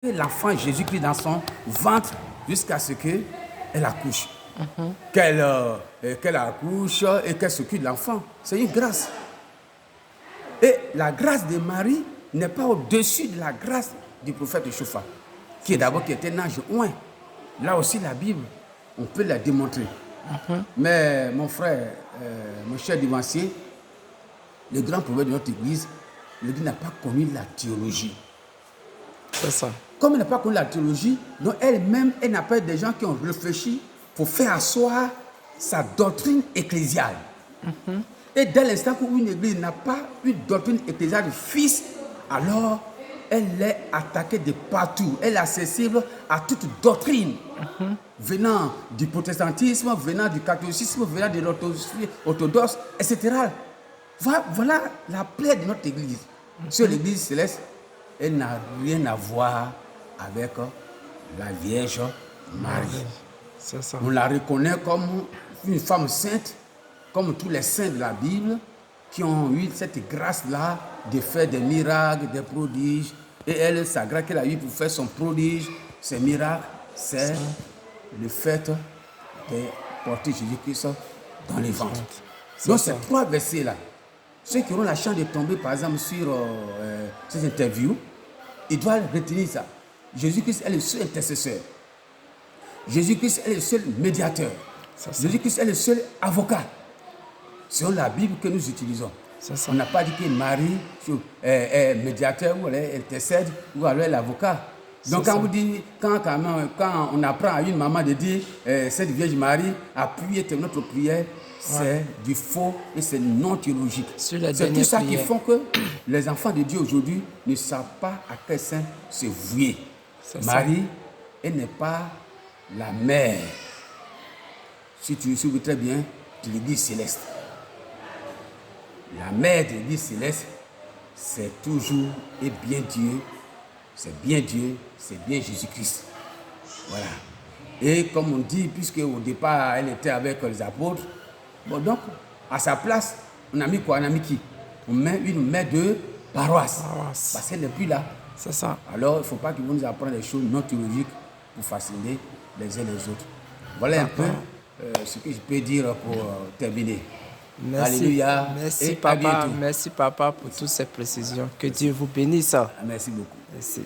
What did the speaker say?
l'enfant Jésus-Christ dans son ventre jusqu'à ce qu'elle accouche. Qu'elle accouche et qu'elle s'occupe de l'enfant. C'est une grâce. Et la grâce de Marie n'est pas au-dessus de la grâce du prophète Chauffard, qui est d'abord qui était un ange oint. Là aussi, la Bible, on peut la démontrer. Mais mon frère, mon cher devancier, le grand problème de notre Église, l'Église n'a pas connu la théologie. C'est ça. Comme elle n'a pas connu la théologie, donc elle-même, elle n'a pas des gens qui ont réfléchi pour faire asseoir sa doctrine ecclésiale. Et dès l'instant où une église n'a pas une doctrine ecclésiale du Fils, alors elle est attaquée de partout. Elle est accessible à toute doctrine venant du protestantisme, venant du catholicisme, venant de l'orthodoxe, etc. Voilà la plaie de notre église. Sur l'église céleste, elle n'a rien à voir avec la Vierge Marie. C'est ça. On la reconnaît comme une femme sainte, comme tous les saints de la Bible, qui ont eu cette grâce-là de faire des miracles, des prodiges. Et elle, sa grâce qu'elle a eue pour faire son prodige, ses miracles, c'est le fait de porter Jésus-Christ dans les ventres. Donc ces trois versets-là, ceux qui auront la chance de tomber, par exemple, sur ces interviews, ils doivent retenir ça. Jésus-Christ est le seul intercesseur. Jésus-Christ est le seul médiateur. Jésus-Christ est le seul avocat. C'est la Bible que nous utilisons. On n'a pas dit que Marie est médiateur ou elle est intercède ou alors elle est l'avocat. Donc quand on apprend à une maman de dire cette Vierge Marie, appuyez notre prière, c'est du faux et c'est non théologique. C'est tout ça qui font que les enfants de Dieu aujourd'hui ne savent pas à quel sein se vouer. Marie, elle n'est pas la mère, si tu le souviens très bien, de l'Église céleste. La mère de l'Église céleste, c'est toujours et bien Dieu, c'est bien Dieu, c'est bien Jésus-Christ. Voilà. Et comme on dit, puisque au départ, elle était avec les apôtres, bon donc, à sa place, on a mis quoi? On a mis qui? On met une mère de paroisse. Parce qu'elle n'est plus là. C'est ça. Alors, il ne faut pas qu'ils vont nous apprendre des choses non théologiques pour fasciner les uns les autres. Voilà un peu ce que je peux dire pour terminer. Merci. Alléluia. Merci papa. Merci papa pour toutes ces précisions. Que Dieu vous bénisse. Merci beaucoup. Merci.